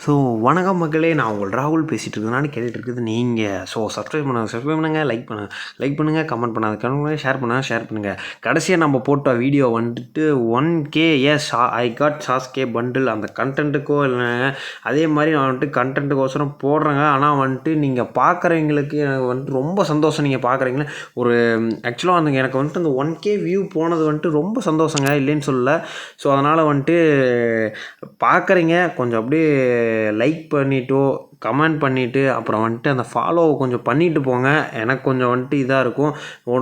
So வணக்கம் மக்களே, நான் உங்கள் ராகுல் பேசிகிட்டு இருக்கேன். கேட்டுட்டு இருக்குது நீங்கள். ஸோ சப்ஸ்கிரைப் பண்ணுங்கள், லைக் பண்ணுங்கள், கமெண்ட் பண்ணாத ஷேர் பண்ணுங்கள். கடைசியாக நம்ம போட்ட வீடியோ வந்துட்டு 1K. Yes, I got Sasuke bundle. அந்த கண்டென்ட்டுக்கோ இல்லை அதே மாதிரி நான் வந்துட்டு கண்டென்ட்டுக்கோசரம் போடுறேங்க. ஆனால் வந்துட்டு நீங்கள் பார்க்குறவங்களுக்கு வந்துட்டு ரொம்ப சந்தோஷம். நீங்கள் பார்க்குறீங்களே ஒரு ஆக்சுவலாக வந்து எனக்கு வந்துட்டு அந்த 1K வியூ போனது வந்துட்டு ரொம்ப சந்தோஷங்க, இல்லைன்னு சொல்லலை. ஸோ அதனால் வந்துட்டு பார்க்குறீங்க, கொஞ்சம் அப்படியே லைக் பண்ணிவிட்டோ கமெண்ட் பண்ணிவிட்டு அப்புறம் வந்துட்டு அந்த ஃபாலோவை கொஞ்சம் பண்ணிவிட்டு போங்க. எனக்கு கொஞ்சம் வந்துட்டு இதாக இருக்கும்.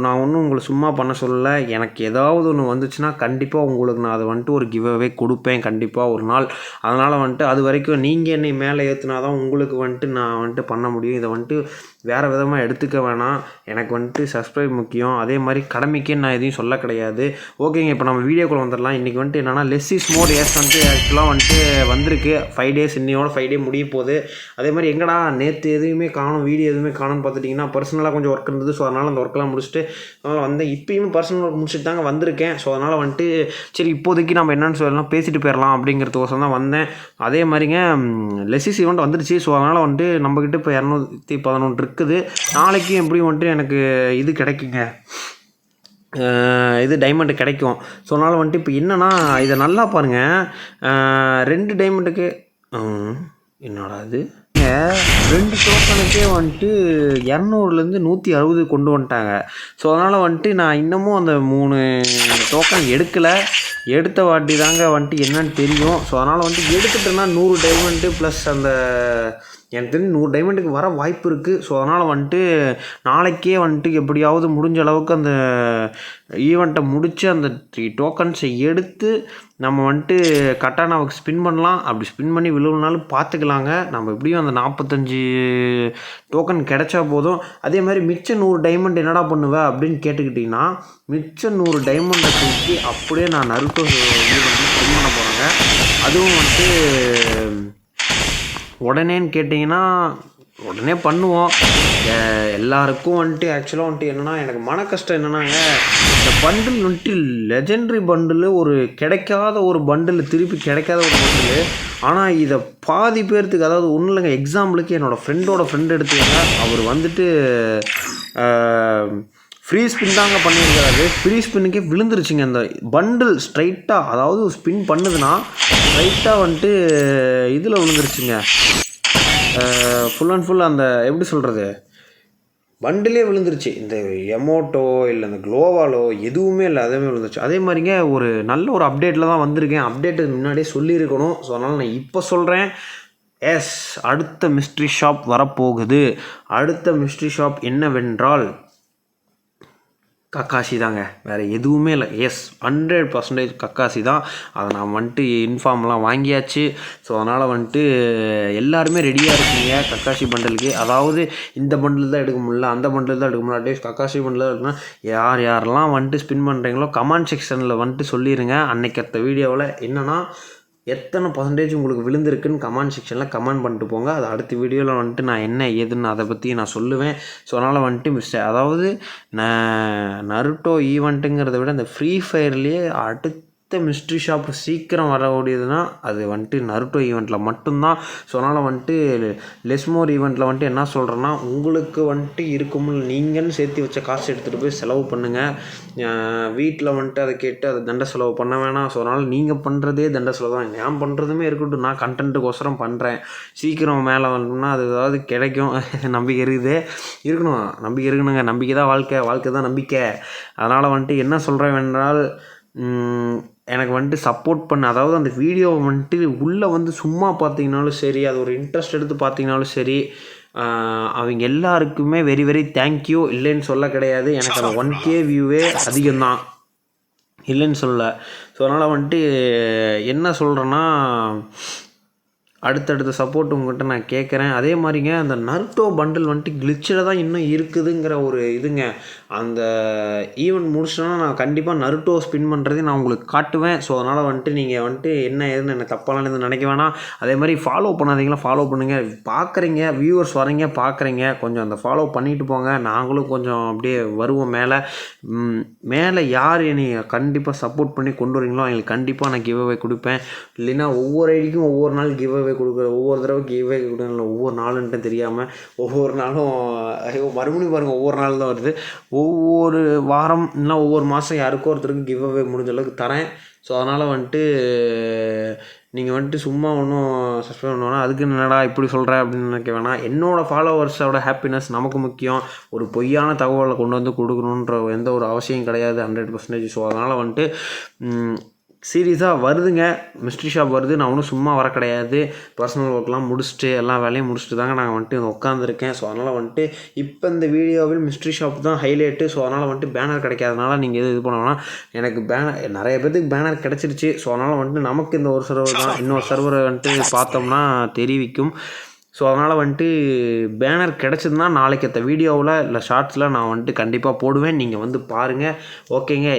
நான் ஒன்றும் உங்களை சும்மா பண்ண சொல்லலை. எனக்கு ஏதாவது ஒன்று வந்துச்சுன்னா கண்டிப்பாக உங்களுக்கு நான் அதை வந்துட்டு ஒரு கிவ்அவே கொடுப்பேன் கண்டிப்பாக ஒரு நாள். அதனால் வந்துட்டு அது வரைக்கும் நீங்கள் என்னை மேலே ஏற்றுனா தான் உங்களுக்கு வந்துட்டு நான் வந்துட்டு பண்ண முடியும். இதை வந்துட்டு வேறு விதமாக எடுத்துக்க வேணாம். எனக்கு வந்துட்டு சப்ஸ்கிரைப் முக்கியம். அதே மாதிரி கடமைக்குன்னு நான் எதையும் சொல்ல கிடையாது. ஓகேங்க, இப்போ நம்ம வீடியோக்குள்ளே வந்துடலாம். இன்றைக்கி வந்துட்டு என்னென்னா லெஸ் இஸ் மோர். எஸ் வந்துட்டு ஆக்சுவலாக வந்துட்டு வந்திருக்கு 5 days. இன்னையோட 5 day முடிய போகுது. அதே மாதிரி எங்கடா நேற்று எதுவுமே காணும், வீடியோ எதுவுமே காணும்னு பார்த்துட்டிங்கன்னா பர்சனலாக கொஞ்சம் ஒர்க் இருந்தது. ஸோ அதனால் அந்த ஒர்க்கெலாம் முடிச்சுட்டு அதனால் வந்தேன். இப்போயுமே பர்சனல் ஒர்க் முடிச்சுட்டு தாங்க வந்திருக்கேன். ஸோ அதனால் வந்துட்டு சரி இப்போதைக்கு நம்ம என்னென்னு சொல்லலாம் பேசிட்டு போயிடலாம் அப்படிங்கிறதுக்கோசரம் தான் வந்தேன். அதே மாதிரிங்க லெசிஸ் ஈவெண்ட் வந்துருச்சு. ஸோ அதனால் வந்துட்டு நம்மக்கிட்ட இப்போ 211 இருக்குது. நாளைக்கு எப்படியும் வந்துட்டு எனக்கு இது கிடைக்குங்க, இது டைமண்டு கிடைக்கும். ஸோ அதனால் வந்துட்டு இப்போ என்னென்னா இதை நல்லா பாருங்கள். 2 டைமண்டுக்கு என்னடா இது 2 டோக்கனுக்கே வந்துட்டு 200லேருந்து 160 கொண்டு வந்துட்டாங்க. ஸோ அதனால் வந்துட்டு நான் இன்னமும் அந்த 3 டோக்கன் எடுக்கலை. எடுத்த வாட்டி தாங்க வந்துட்டு என்னன்னு தெரியும். ஸோ அதனால் வந்துட்டு எடுத்துட்டேன்னா 100 டைமண்டு ப்ளஸ் அந்த எனக்கு தெரிஞ்சு 100 டைமண்டுக்கு வர வாய்ப்பு இருக்குது. ஸோ அதனால் வந்துட்டு நாளைக்கே வந்துட்டு எப்படியாவது முடிஞ்ச அளவுக்கு அந்த ஈவெண்ட்டை முடித்து அந்த 3 டோக்கன்ஸை எடுத்து நம்ம வந்துட்டு கட்டானாவுக்கு ஸ்பின் பண்ணலாம். அப்படி ஸ்பின் பண்ணி விழுவுனாலும் பார்த்துக்கலாங்க. நம்ம எப்படியும் அந்த 45 டோக்கன் கிடைச்சா போதும். அதே மாதிரி மிச்சம் 100 டைமண்ட் என்னடா பண்ணுவேன் அப்படின்னு கேட்டுக்கிட்டிங்கன்னா, மிச்சம் 100 டைமண்டை தூக்கி அப்படியே நான் நருட்டோ ஈவெண்ட்டில் ஸ்பின் பண்ண போகிறேங்க. அதுவும் வந்துட்டு உடனேன்னு கேட்டிங்கன்னா உடனே பண்ணுவோம். எல்லாருக்கும் வந்துட்டு ஆக்சுவலாக வந்துட்டு என்னென்னா எனக்கு மன கஷ்டம் என்னென்னாங்க, இந்த பண்டில் வந்துட்டு லெஜெண்ட்ரி பண்டில் ஒரு கிடைக்காத ஒரு பண்டில், திருப்பி கிடைக்காத ஒரு பண்டில். ஆனால் இதை பாதி பேர்த்துக்கு, அதாவது ஒன்றும் இல்லைங்க, எக்ஸாம்பிளுக்கு என்னோடய ஃப்ரெண்ட் எடுத்துக்கங்க. அவர் வந்துட்டு ஃப்ரீ ஸ்பின் தாங்க பண்ணியிருக்காரு. ஃப்ரீ ஸ்பின்னுக்கே விழுந்துருச்சுங்க அந்த பண்டில் ஸ்ட்ரைட்டாக. அதாவது ஸ்பின் பண்ணுதுன்னா ஸ்ட்ரைட்டாக வந்துட்டு இதில் விழுந்துருச்சுங்க. ஃபுல் அண்ட் ஃபுல் அந்த எப்படி சொல்கிறது, பண்டிலே விழுந்துருச்சு. இந்த எமோட்டோ இல்லை இந்த க்ளோவாலோ எதுவுமே இல்லை, அதே மாதிரி விழுந்துருச்சு. அதே மாதிரிங்க ஒரு நல்ல ஒரு அப்டேட்டில் தான் வந்திருக்கேன். அப்டேட்டுக்கு முன்னாடியே சொல்லியிருக்கணும். ஸோ அதனால் நான் இப்போ சொல்கிறேன். எஸ், அடுத்த மிஸ்ட்ரி ஷாப் வரப்போகுது. அடுத்த மிஸ்ட்ரி ஷாப் என்னவென்றால் கக்காசி தாங்க, வேறு எதுவுமே இல்லை. எஸ், 100% கக்காசி தான். அதை நான் வந்துட்டு இன்ஃபார்ம்லாம் வாங்கியாச்சு. ஸோ அதனால் வந்துட்டு எல்லாருமே ரெடியாக இருக்கீங்க கக்காசி பண்டலுக்கு. அதாவது இந்த பண்டில் தான் எடுக்க முடியல, அந்த பண்டில் தான் எடுக்க முடியல, அட்லீஸ்ட் கக்காசி பண்டில் தான் எடுக்கணும். யாரெல்லாம் வந்துட்டு ஸ்பின் பண்ணுறீங்களோ கமெண்ட் செக்ஷனில் வந்துட்டு சொல்லிடுங்க. அன்றைக்கி அடுத்த வீடியோவில் என்னென்னா எத்தனை % உங்களுக்கு விழுந்திருக்குன்னு கமெண்ட் செக்ஷனில் கமெண்ட் பண்ணிட்டு போங்க. அது அடுத்த வீடியோவில் வந்துட்டு நான் என்ன ஏதுன்னு அதை பற்றி நான் சொல்லுவேன். ஸோ அதனால் வந்துட்டு அதாவது நருட்டோ ஈவெண்ட்டுங்கிறத விட இந்த ஃப்ரீ ஃபயர்லேயே அடுத்த மிஸ்ட்ரி ஷாப் சீக்கிரம் வரக்கூடியதுன்னா அது வந்துட்டு நருட்டோ ஈவெண்ட்டில் மட்டும்தான். ஸோ அதனால் வந்துட்டு லெஸ்மோர் ஈவெண்ட்டில் வந்துட்டு என்ன சொல்கிறேன்னா, உங்களுக்கு வந்துட்டு இருக்கும் நீங்கள்னு சேர்த்து வச்ச காசு எடுத்துகிட்டு போய் செலவு பண்ணுங்கள். வீட்டில் வந்துட்டு அதை கேட்டு அதை தண்டை செலவு பண்ண வேணாம். ஸோ அதனால் நீங்கள் பண்ணுறதே தண்டை செலவு தான். நான் பண்ணுறதுமே இருக்கட்டும், நான் கண்டென்ட்டுக்கோசரம் பண்ணுறேன். சீக்கிரம் மேலே வரணும்னா அது ஏதாவது கிடைக்கும் நம்பிக்கை இருக்கணும். நம்பிக்கை இருக்கணுங்க. நம்பிக்கை தான் வாழ்க்கை தான் நம்பிக்கை. அதனால் வந்துட்டு என்ன சொல்கிறேன் என்றால், எனக்கு வந்துட்டு சப்போர்ட் பண்ண, அதாவது அந்த வீடியோவை வந்துட்டு உள்ளே வந்து சும்மா பார்த்தீங்கனாலும் சரி, அது ஒரு இன்ட்ரெஸ்ட் எடுத்து பார்த்தீங்கனாலும் சரி, அவங்க எல்லாருக்குமே வெரி வெரி தேங்க்யூ. இல்லைன்னு சொல்ல கிடையாது. எனக்கு அந்த 1K வியூவே அதிகம்தான், இல்லைன்னு சொல்ல. ஸோ அதனால் வந்துட்டு என்ன சொல்கிறேன்னா, அடுத்தடுத்த சப்போர்ட் உங்கள்கிட்ட நான் கேட்குறேன். அதே மாதிரிங்க அந்த நருட்டோ பண்டில் வந்துட்டு கிளிச்சில் தான் இன்னும் இருக்குதுங்கிற ஒரு இதுங்க. அந்த ஈவெண்ட் முடிச்சிட்டோன்னா நான் கண்டிப்பாக நருட்டோ ஸ்பின் பண்ணுறதே நான் உங்களுக்கு காட்டுவேன். ஸோ அதனால் வந்துட்டு நீங்கள் வந்துட்டு என்ன ஏதுன்னு என்ன தப்பாலாம் எதுவும் நினைக்க வேணாம். அதே மாதிரி ஃபாலோ பண்ணாதீங்களா, ஃபாலோ பண்ணுங்கள். பார்க்குறீங்க, வியூவர்ஸ் வரீங்க, பார்க்குறீங்க, கொஞ்சம் அந்த ஃபாலோ பண்ணிட்டு போங்க. நாங்களும் கொஞ்சம் அப்படியே வருவோம் மேலே. யார் என்னை கண்டிப்பாக சப்போர்ட் பண்ணி கொண்டு வரீங்களோ அவங்களுக்கு கண்டிப்பாக நான் கிவ் அவே கொடுப்பேன். இல்லைன்னா ஒவ்வொரு ஐடிக்கும் ஒவ்வொரு நாள் கிவ் அவே அவே கொடுக்குற ஒவ்வொரு தடவை கிவ்அவே கொடுக்குறேன் ஒவ்வொரு நாளுன்ட்டு தெரியாமல் ஒவ்வொரு நாளும் மறுபடியும் பாருங்கள் ஒவ்வொரு நாள் தான் வருது. ஒவ்வொரு வாரம் இல்லைனா ஒவ்வொரு மாதம் யாருக்கோ ஒருத்தருக்கு கிவ்அவே முடிஞ்ச அளவுக்கு தரேன். ஸோ அதனால் வந்துட்டு நீங்கள் வந்துட்டு சும்மா ஒன்றும் சப்ஸ்கிரைப் பண்ண வேணாம். அதுக்கு என்னடா இப்படி சொல்கிற அப்படின்னு நினைக்க வேணாம். என்னோடய ஃபாலோவர்ஸோட ஹாப்பினஸ் நமக்கு முக்கியம். ஒரு பொய்யான தகவலை கொண்டு வந்து கொடுக்கணுன்ற எந்த ஒரு அவசியம் கிடையாது 100%. ஸோ அதனால் வந்துட்டு சீரியஸாக வருதுங்க, மிஸ்ட்ரி ஷாப் வருது. நான் ஒன்றும் சும்மா வர கிடையாது. பர்சனல் ஒர்க்லாம் முடிச்சுட்டு எல்லா வேலையும் முடிச்சுட்டு தாங்க நான் வந்துட்டு உட்காந்துருக்கேன். ஸோ அதனால் வந்துட்டு இப்போ இந்த வீடியோவில் மிஸ்ட்ரி ஷாப் தான் ஹைலைட்டு. ஸோ அதனால் வந்துட்டு பேனர் கிடைக்காதனால நீங்கள் இது பண்ணோன்னா எனக்கு நிறைய பேருக்கு பேனர் கிடச்சிருச்சு. ஸோ அதனால் வந்துட்டு நமக்கு இந்த ஒரு சர்வர் தான், இன்னொரு சர்வரை வந்துட்டு பார்த்தோம்னா தெரிவிக்கும். ஸோ அதனால் வந்துட்டு பேனர் கிடச்சதுன்னா நாளைக்கு அந்த வீடியோவில் இல்லை ஷார்ட்ஸில் நான் வந்துட்டு கண்டிப்பாக போடுவேன். நீங்கள் வந்து பாருங்கள். ஓகேங்க,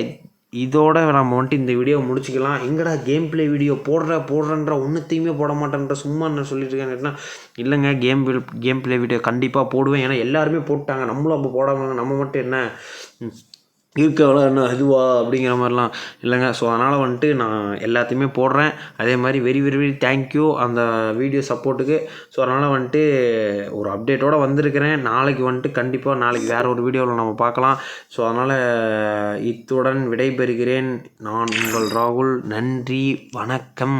இதோட நம்ம வந்துட்டு இந்த வீடியோ முடிச்சிக்கலாம். எங்கடா கேம் ப்ளே வீடியோ போடுறன்ற ஒன்றுத்தையுமே போட மாட்டேன்ற சும்மா நான் சொல்லிட்டு இருக்கேன். இல்லைங்க, கேம் ப்ளே வீடியோ கண்டிப்பாக போடுவேன். ஏன்னா எல்லாருமே போட்டாங்க, நம்மளும் அப்போ போடாமல் நம்ம மட்டும் என்ன இருக்கவளா என்ன இதுவா அப்படிங்கிற மாதிரிலாம் இல்லைங்க. ஸோ அதனால் வந்துட்டு நான் எல்லாத்தையுமே போடுறேன். அதே மாதிரி வெரி வெரி வெரி தேங்க்யூ அந்த வீடியோ சப்போர்ட்டுக்கு. ஸோ அதனால் வந்துட்டு ஒரு அப்டேட்டோடு வந்திருக்கிறேன். நாளைக்கு வந்துட்டு கண்டிப்பாக நாளைக்கு வேறு ஒரு வீடியோவில் நம்ம பார்க்கலாம். ஸோ அதனால் இத்துடன் விடைபெறுகிறேன். நான் உங்கள் ராகுல். நன்றி, வணக்கம்.